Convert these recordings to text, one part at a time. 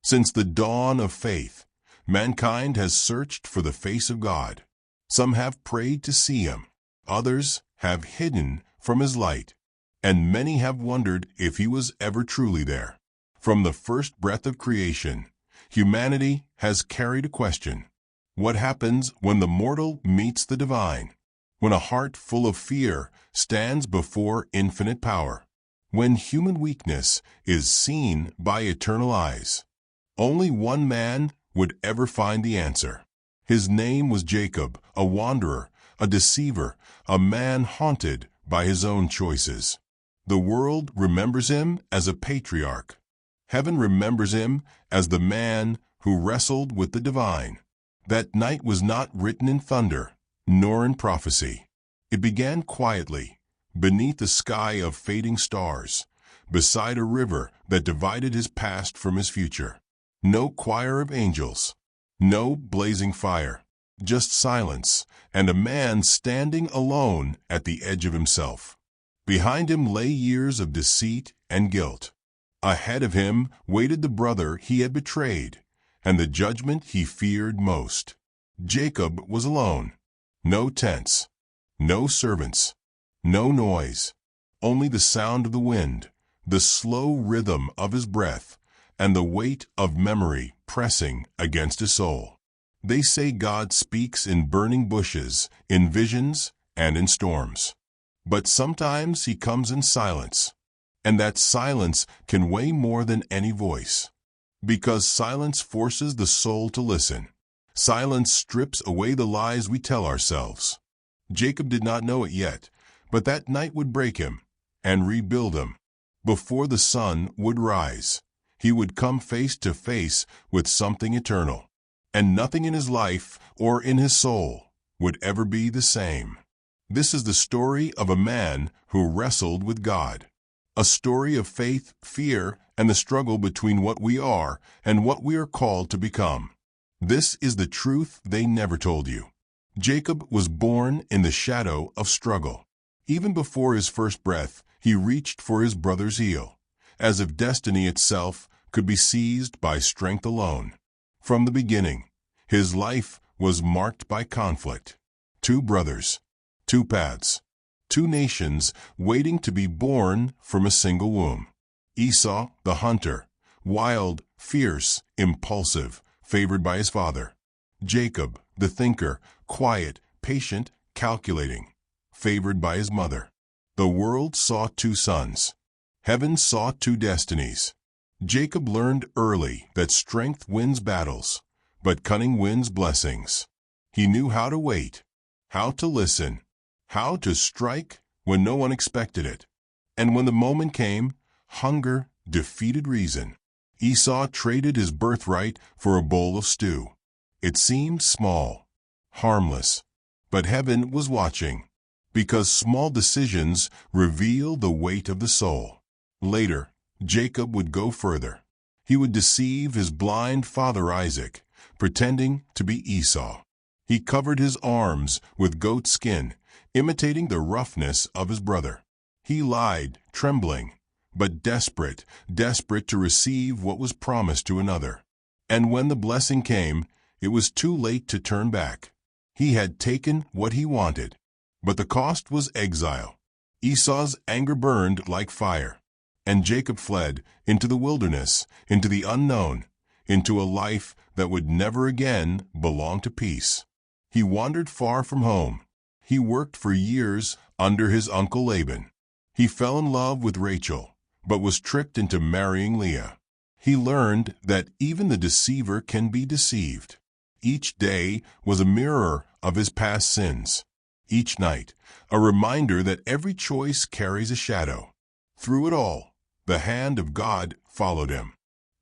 Since the dawn of faith, mankind has searched for the face of God. Some have prayed to see him, others have hidden from his light, and many have wondered if he was ever truly there. From the first breath of creation, humanity has carried a question. What happens when the mortal meets the divine? When a heart full of fear stands before infinite power? When human weakness is seen by eternal eyes? Only one man would ever find the answer. His name was Jacob, a wanderer, a deceiver, a man haunted by his own choices. The world remembers him as a patriarch. Heaven remembers him as the man who wrestled with the divine. That night was not written in thunder, nor in prophecy. It began quietly, beneath a sky of fading stars, beside a river that divided his past from his future. No choir of angels, no blazing fire, just silence, and a man standing alone at the edge of himself. Behind him lay years of deceit and guilt. Ahead of him waited the brother he had betrayed, and the judgment he feared most. Jacob was alone. No tents, no servants, no noise, only the sound of the wind, the slow rhythm of his breath, and the weight of memory pressing against his soul. They say God speaks in burning bushes, in visions, and in storms. But sometimes he comes in silence, and that silence can weigh more than any voice. Because silence forces the soul to listen. Silence strips away the lies we tell ourselves. Jacob did not know it yet, but that night would break him and rebuild him. Before the sun would rise, he would come face to face with something eternal, and nothing in his life or in his soul would ever be the same. This is the story of a man who wrestled with God. A story of faith, fear, and the struggle between what we are and what we are called to become. This is the truth they never told you. Jacob was born in the shadow of struggle. Even before his first breath, he reached for his brother's heel, as if destiny itself could be seized by strength alone. From the beginning, his life was marked by conflict. Two brothers, two paths, two nations waiting to be born from a single womb. Esau, the hunter, wild, fierce, impulsive, favored by his father. Jacob, the thinker, quiet, patient, calculating, favored by his mother. The world saw two sons. Heaven saw two destinies. Jacob learned early that strength wins battles, but cunning wins blessings. He knew how to wait, how to listen, how to strike when no one expected it. And when the moment came, hunger defeated reason. Esau traded his birthright for a bowl of stew. It seemed small, harmless, but heaven was watching, because small decisions reveal the weight of the soul. Later, Jacob would go further. He would deceive his blind father Isaac, pretending to be Esau. He covered his arms with goat skin, imitating the roughness of his brother. He lied, trembling, but desperate to receive what was promised to another. And when the blessing came, it was too late to turn back. He had taken what he wanted, but the cost was exile. Esau's anger burned like fire, and Jacob fled into the wilderness, into the unknown, into a life that would never again belong to peace. He wandered far from home. He worked for years under his uncle Laban. He fell in love with Rachel, but was tricked into marrying Leah. He learned that even the deceiver can be deceived. Each day was a mirror of his past sins. Each night, a reminder that every choice carries a shadow. Through it all, the hand of God followed him.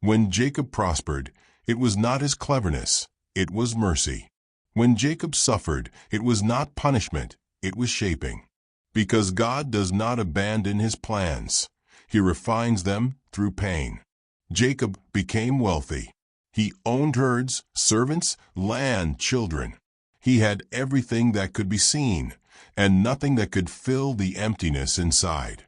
When Jacob prospered, it was not his cleverness, it was mercy. When Jacob suffered, it was not punishment, it was shaping. Because God does not abandon his plans, he refines them through pain. Jacob became wealthy. He owned herds, servants, land, children. He had everything that could be seen, and nothing that could fill the emptiness inside.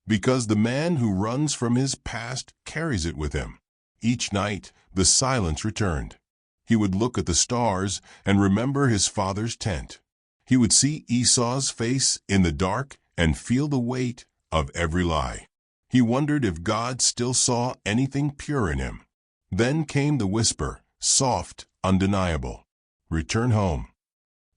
Because the man who runs from his past carries it with him. Each night, the silence returned. He would look at the stars and remember his father's tent. He would see Esau's face in the dark and feel the weight of every lie. He wondered if God still saw anything pure in him. Then came the whisper, soft, undeniable. Return home.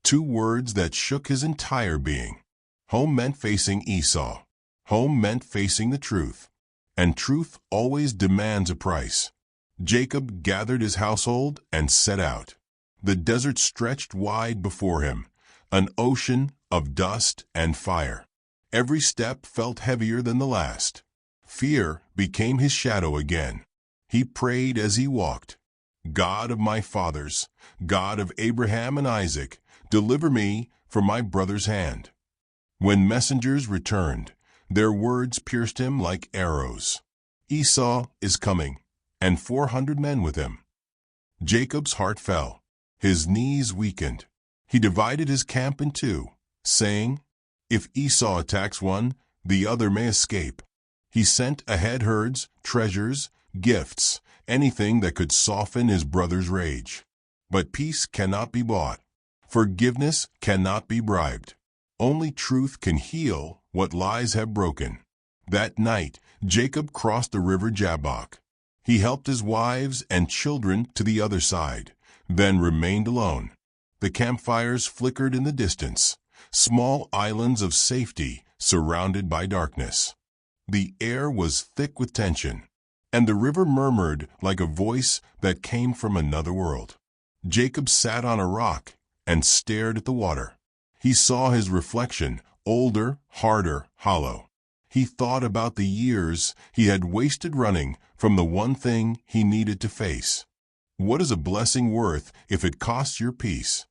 2 words that shook his entire being. Home meant facing Esau. Home meant facing the truth. And truth always demands a price. Jacob gathered his household and set out. The desert stretched wide before him, an ocean of dust and fire. Every step felt heavier than the last. Fear became his shadow again. He prayed as he walked. God of my fathers, God of Abraham and Isaac, deliver me from my brother's hand. When messengers returned, their words pierced him like arrows. Esau is coming, and 400 men with him. Jacob's heart fell. His knees weakened. He divided his camp in 2, saying, if Esau attacks one, the other may escape. He sent ahead herds, treasures, gifts, anything that could soften his brother's rage. But peace cannot be bought. Forgiveness cannot be bribed. Only truth can heal what lies have broken. That night, Jacob crossed the river Jabbok. He helped his wives and children to the other side, then remained alone. The campfires flickered in the distance, small islands of safety surrounded by darkness. The air was thick with tension, and the river murmured like a voice that came from another world. Jacob sat on a rock and stared at the water. He saw his reflection, older, harder, hollow. He thought about the years he had wasted running from the one thing he needed to face. What is a blessing worth if it costs your peace?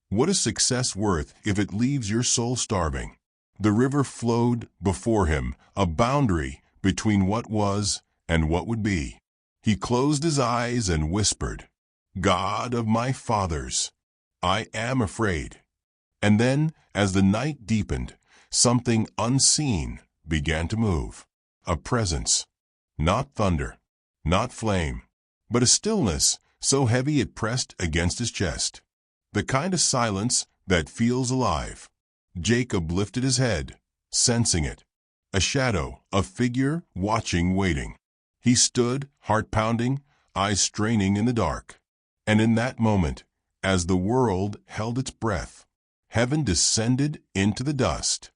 What is success worth if it leaves your soul starving? The river flowed before him, a boundary between what was and what would be. He closed his eyes and whispered, God of my fathers, I am afraid. And then, as the night deepened, something unseen began to move. A presence. Not thunder, not flame, but a stillness so heavy it pressed against his chest. The kind of silence that feels alive. Jacob lifted his head, sensing it. A shadow, a figure watching, waiting. He stood, heart pounding, eyes straining in the dark. And in that moment, as the world held its breath, heaven descended into the dust.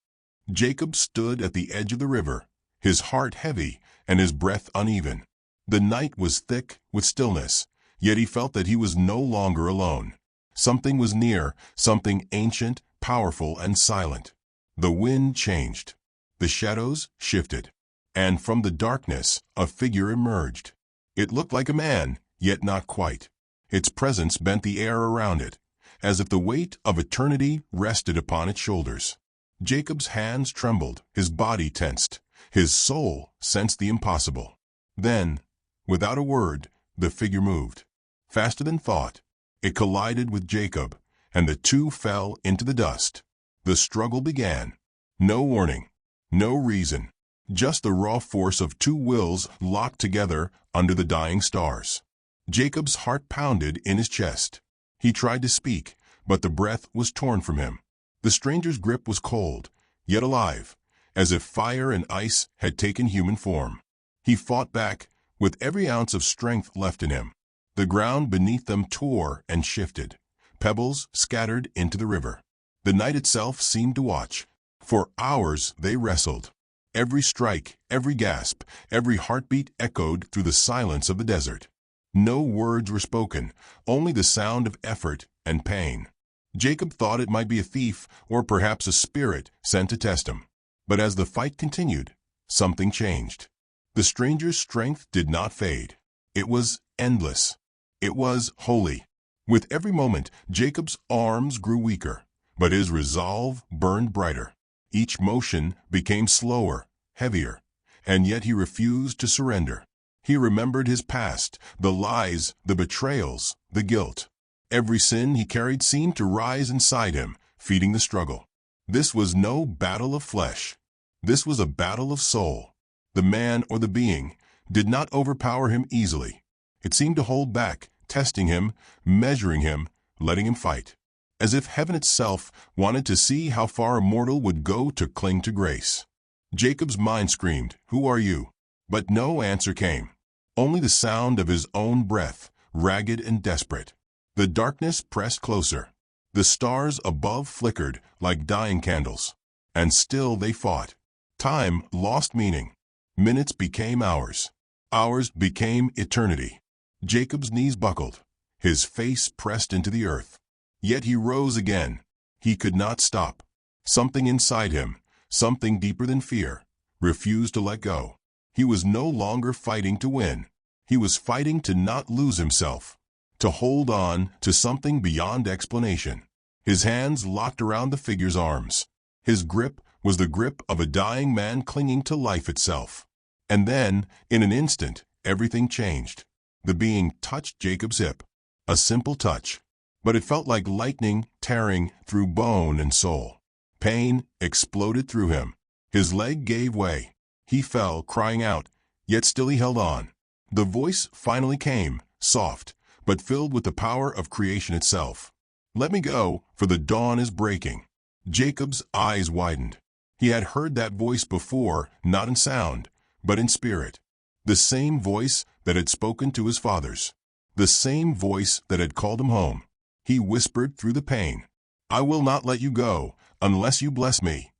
Jacob stood at the edge of the river, his heart heavy and his breath uneven. The night was thick with stillness, yet he felt that he was no longer alone. Something was near, something ancient, powerful, and silent. The wind changed. The shadows shifted. And from the darkness, a figure emerged. It looked like a man, yet not quite. Its presence bent the air around it, as if the weight of eternity rested upon its shoulders. Jacob's hands trembled, his body tensed, his soul sensed the impossible. Then, without a word, the figure moved. Faster than thought, it collided with Jacob, and the two fell into the dust. The struggle began. No warning, no reason, just the raw force of two wills locked together under the dying stars. Jacob's heart pounded in his chest. He tried to speak, but the breath was torn from him. The stranger's grip was cold, yet alive, as if fire and ice had taken human form. He fought back, with every ounce of strength left in him. The ground beneath them tore and shifted. Pebbles scattered into the river. The night itself seemed to watch. For hours they wrestled. Every strike, every gasp, every heartbeat echoed through the silence of the desert. No words were spoken, only the sound of effort and pain. Jacob thought it might be a thief or perhaps a spirit sent to test him. But as the fight continued, something changed. The stranger's strength did not fade. It was endless. It was holy. With every moment, Jacob's arms grew weaker, but his resolve burned brighter. Each motion became slower, heavier, and yet he refused to surrender. He remembered his past, the lies, the betrayals, the guilt. Every sin he carried seemed to rise inside him, feeding the struggle. This was no battle of flesh. This was a battle of soul. The man or the being did not overpower him easily. It seemed to hold back, testing him, measuring him, letting him fight. As if heaven itself wanted to see how far a mortal would go to cling to grace. Jacob's mind screamed, "Who are you?" But no answer came. Only the sound of his own breath, ragged and desperate. The darkness pressed closer. The stars above flickered like dying candles. And still they fought. Time lost meaning. Minutes became hours. Hours became eternity. Jacob's knees buckled. His face pressed into the earth. Yet he rose again. He could not stop. Something inside him, something deeper than fear, refused to let go. He was no longer fighting to win. He was fighting to not lose himself, to hold on to something beyond explanation. His hands locked around the figure's arms. His grip was the grip of a dying man clinging to life itself. And then, in an instant, everything changed. The being touched Jacob's hip. A simple touch. But it felt like lightning tearing through bone and soul. Pain exploded through him. His leg gave way. He fell, crying out, yet still he held on. The voice finally came, soft, but filled with the power of creation itself. "Let me go, for the dawn is breaking." Jacob's eyes widened. He had heard that voice before, not in sound, but in spirit. The same voice that had spoken to his fathers. The same voice that had called him home. He whispered through the pain, "I will not let you go unless you bless me."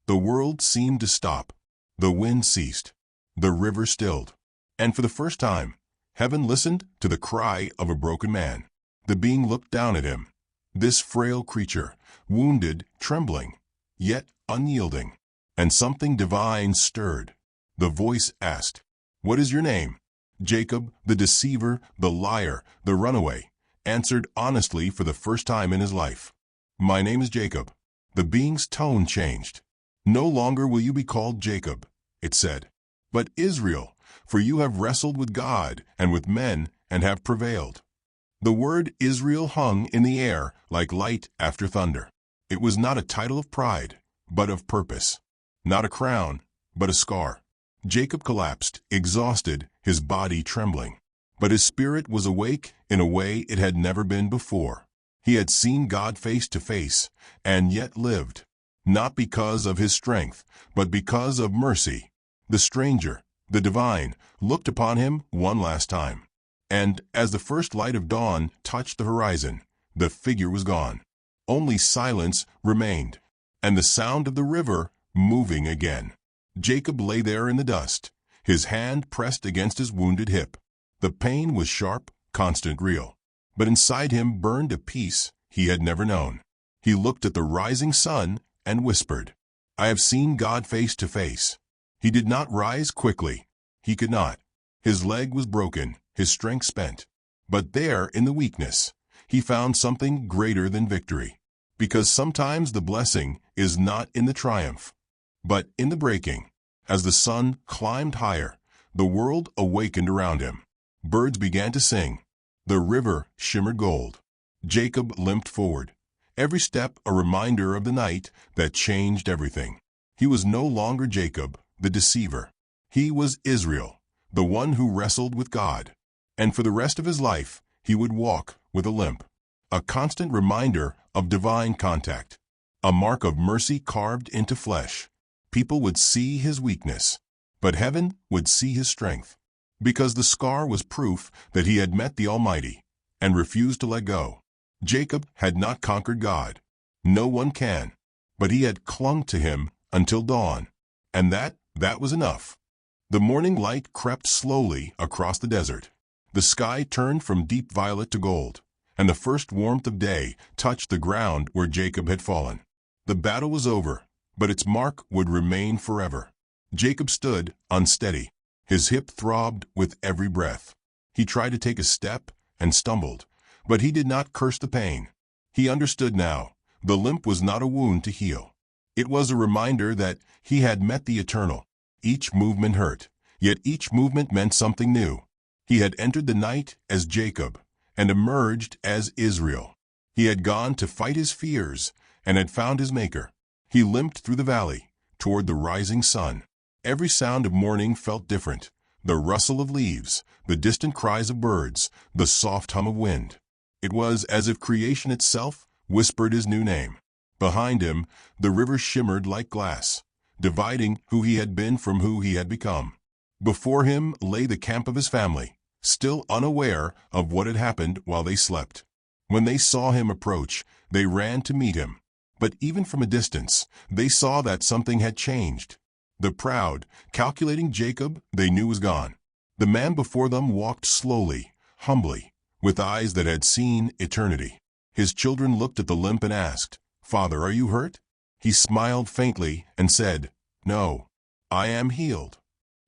The world seemed to stop. The wind ceased. The river stilled. And for the first time, heaven listened to the cry of a broken man. The being looked down at him. This frail creature, wounded, trembling, yet unyielding. And something divine stirred. The voice asked, "What is your name?" Jacob, the deceiver, the liar, the runaway, answered honestly for the first time in his life. "My name is Jacob." The being's tone changed. "No longer will you be called Jacob," it said, "but Israel, for you have wrestled with God and with men and have prevailed." The word Israel hung in the air like light after thunder. It was not a title of pride, but of purpose. Not a crown, but a scar. Jacob collapsed, exhausted, his body trembling. But his spirit was awake in a way it had never been before. He had seen God face to face, and yet lived. Not because of his strength, but because of mercy. The stranger, the divine, looked upon him one last time. And as the first light of dawn touched the horizon, the figure was gone. Only silence remained, and the sound of the river moving again. Jacob lay there in the dust, his hand pressed against his wounded hip. The pain was sharp, constant, real. But inside him burned a peace he had never known. He looked at the rising sun and whispered, "I have seen God face to face." He did not rise quickly. He could not. His leg was broken, his strength spent. But there, in the weakness, he found something greater than victory. Because sometimes the blessing is not in the triumph, but in the breaking. As the sun climbed higher, the world awakened around him. Birds began to sing. The river shimmered gold. Jacob limped forward, every step a reminder of the night that changed everything. He was no longer Jacob, the deceiver. He was Israel, the one who wrestled with God. And for the rest of his life, he would walk with a limp. A constant reminder of divine contact. A mark of mercy carved into flesh. People would see his weakness, but heaven would see his strength. Because the scar was proof that he had met the Almighty and refused to let go. Jacob had not conquered God. No one can. But he had clung to him until dawn. And that was enough. The morning light crept slowly across the desert. The sky turned from deep violet to gold, and the first warmth of day touched the ground where Jacob had fallen. The battle was over, but its mark would remain forever. Jacob stood unsteady. His hip throbbed with every breath. He tried to take a step and stumbled, but he did not curse the pain. He understood now. The limp was not a wound to heal. It was a reminder that he had met the eternal. Each movement hurt, yet each movement meant something new. He had entered the night as Jacob and emerged as Israel. He had gone to fight his fears and had found his maker. He limped through the valley, toward the rising sun. Every sound of morning felt different. the rustle of leaves, the distant cries of birds, the soft hum of wind. It was as if creation itself whispered his new name. Behind him, the river shimmered like glass, dividing who he had been from who he had become. Before him lay the camp of his family, still unaware of what had happened while they slept. When they saw him approach, they ran to meet him. But even from a distance, they saw that something had changed. The proud, calculating Jacob they knew was gone. The man before them walked slowly, humbly, with eyes that had seen eternity. His children looked at the limp and asked, "Father, are you hurt?" He smiled faintly and said, "No, I am healed."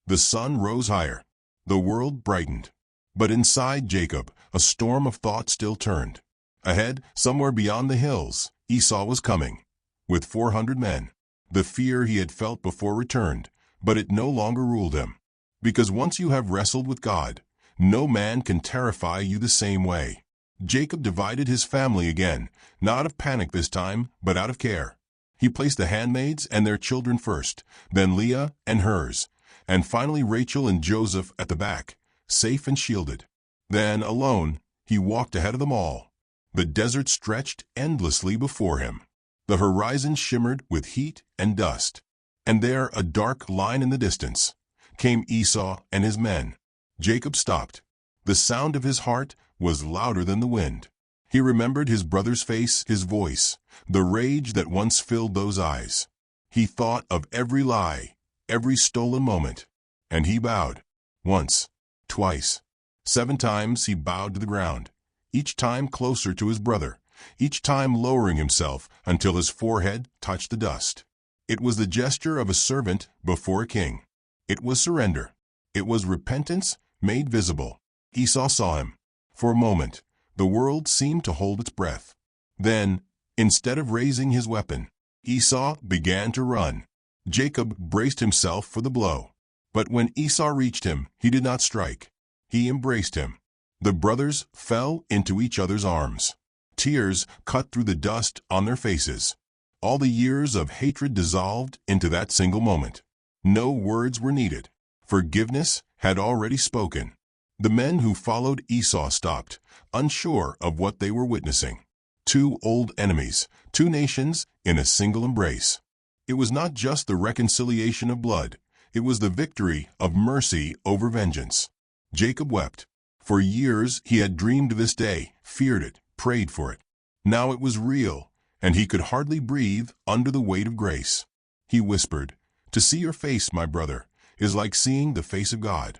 The sun rose higher. The world brightened. But inside Jacob, a storm of thought still turned. Ahead, somewhere beyond the hills, Esau was coming, with 400 men. The fear he had felt before returned, but it no longer ruled him. Because once you have wrestled with God, no man can terrify you the same way. Jacob divided his family again, not of panic this time, but out of care. He placed the handmaids and their children first, then Leah and hers, and finally Rachel and Joseph at the back, safe and shielded. Then, alone, he walked ahead of them all. The desert stretched endlessly before him. The horizon shimmered with heat and dust. And there, a dark line in the distance, came Esau and his men. Jacob stopped. The sound of his heart was louder than the wind. He remembered his brother's face, his voice, the rage that once filled those eyes. He thought of every lie, every stolen moment, and he bowed. Once, twice, 7 times he bowed to the ground, each time closer to his brother, each time lowering himself until his forehead touched the dust. It was the gesture of a servant before a king. It was surrender. It was repentance made visible. Esau saw him. For a moment, the world seemed to hold its breath. Then, instead of raising his weapon, Esau began to run. Jacob braced himself for the blow. But when Esau reached him, he did not strike. He embraced him. The brothers fell into each other's arms. Tears cut through the dust on their faces. All the years of hatred dissolved into that single moment. No words were needed. Forgiveness had already spoken. The men who followed Esau stopped, unsure of what they were witnessing. 2 old enemies, 2 nations in a single embrace. It was not just the reconciliation of blood. It was the victory of mercy over vengeance. Jacob wept. For years he had dreamed of this day, feared it, prayed for it. Now it was real, and he could hardly breathe under the weight of grace. He whispered, "To see your face, my brother, is like seeing the face of God."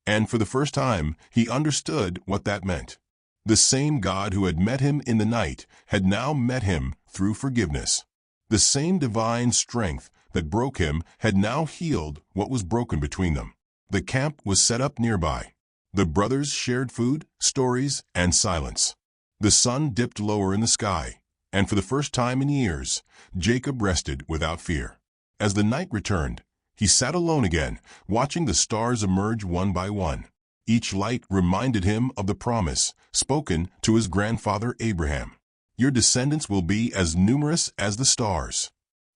And for the first time, he understood what that meant. The same God who had met him in the night had now met him through forgiveness. The same divine strength that broke him had now healed what was broken between them. The camp was set up nearby. The brothers shared food, stories, and silence. The sun dipped lower in the sky, and for the first time in years, Jacob rested without fear. As the night returned, he sat alone again, watching the stars emerge one by one. Each light reminded him of the promise spoken to his grandfather Abraham. Your descendants will be as numerous as the stars.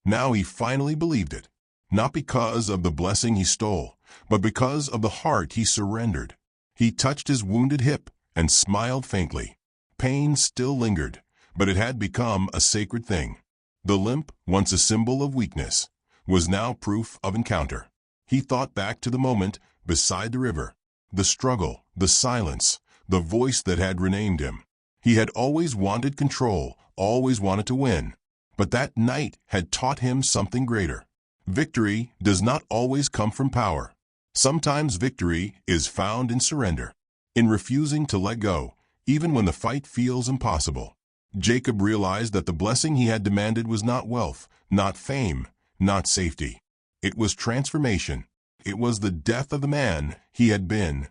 Now he finally believed it, not because of the blessing he stole, but because of the heart he surrendered. He touched his wounded hip and smiled faintly. Pain still lingered, but it had become a sacred thing. The limp, once a symbol of weakness, was now proof of encounter. He thought back to the moment beside the river, the struggle, the silence, the voice that had renamed him. He had always wanted control, always wanted to win. But that night had taught him something greater. Victory does not always come from power. Sometimes victory is found in surrender, in refusing to let go, even when the fight feels impossible. Jacob realized that the blessing he had demanded was not wealth, not fame, not safety. It was transformation. It was the death of the man he had been,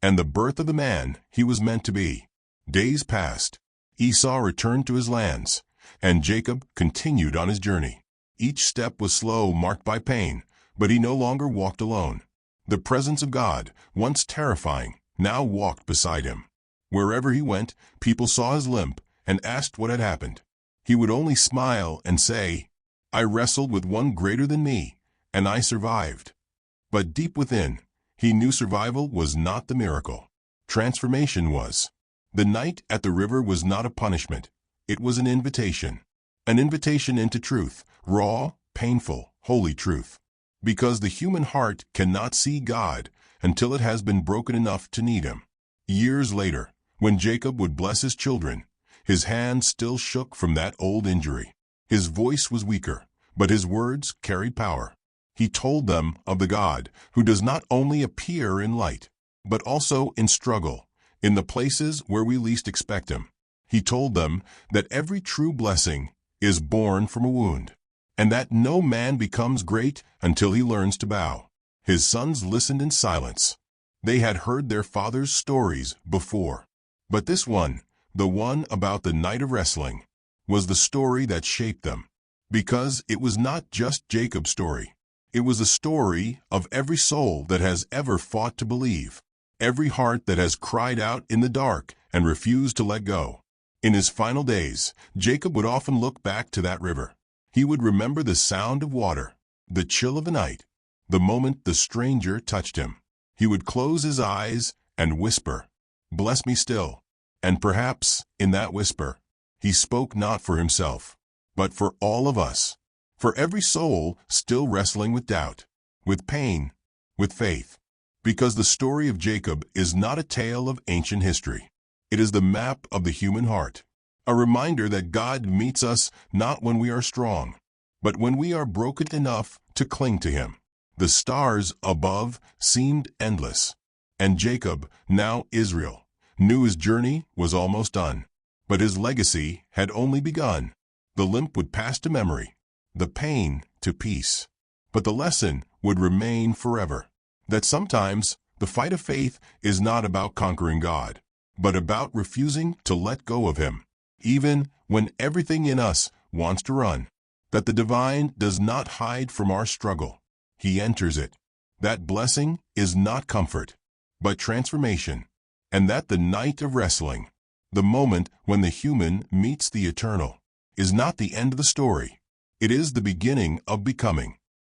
and the birth of the man he was meant to be. Days passed. Esau returned to his lands, and Jacob continued on his journey. Each step was slow, marked by pain, but he no longer walked alone. The presence of God, once terrifying, now walked beside him. Wherever he went, people saw his limp and asked what had happened. He would only smile and say, "I wrestled with one greater than me, and I survived." But deep within, He knew survival was not the miracle. Transformation was. The night at the river was not a punishment. It was an invitation. An invitation into truth, raw, painful, holy truth. Because the human heart cannot see God until it has been broken enough to need Him. Years later, when Jacob would bless his children, his hand still shook from that old injury. His voice was weaker, but his words carried power. He told them of the God who does not only appear in light, but also in struggle, in the places where we least expect Him. He told them that every true blessing is born from a wound, and that no man becomes great until he learns to bow. His sons listened in silence. They had heard their father's stories before. But this one, the one about the night of wrestling, was the story that shaped them. Because it was not just Jacob's story. It was the story of every soul that has ever fought to believe. Every heart that has cried out in the dark and refused to let go. In his final days, Jacob would often look back to that river. He would remember the sound of water, the chill of the night, the moment the stranger touched him. He would close his eyes and whisper, "Bless me still." And perhaps, in that whisper, he spoke not for himself, but for all of us. For every soul still wrestling with doubt, with pain, with faith. Because the story of Jacob is not a tale of ancient history. It is the map of the human heart, a reminder that God meets us not when we are strong, but when we are broken enough to cling to Him. The stars above seemed endless, and Jacob, now Israel, knew his journey was almost done, but his legacy had only begun. The limp would pass to memory, the pain to peace, but the lesson would remain forever, that sometimes the fight of faith is not about conquering God, but about refusing to let go of Him, even when everything in us wants to run. That the divine does not hide from our struggle. He enters it. That blessing is not comfort, but transformation. And that the night of wrestling, the moment when the human meets the eternal, is not the end of the story. It is the beginning of becoming.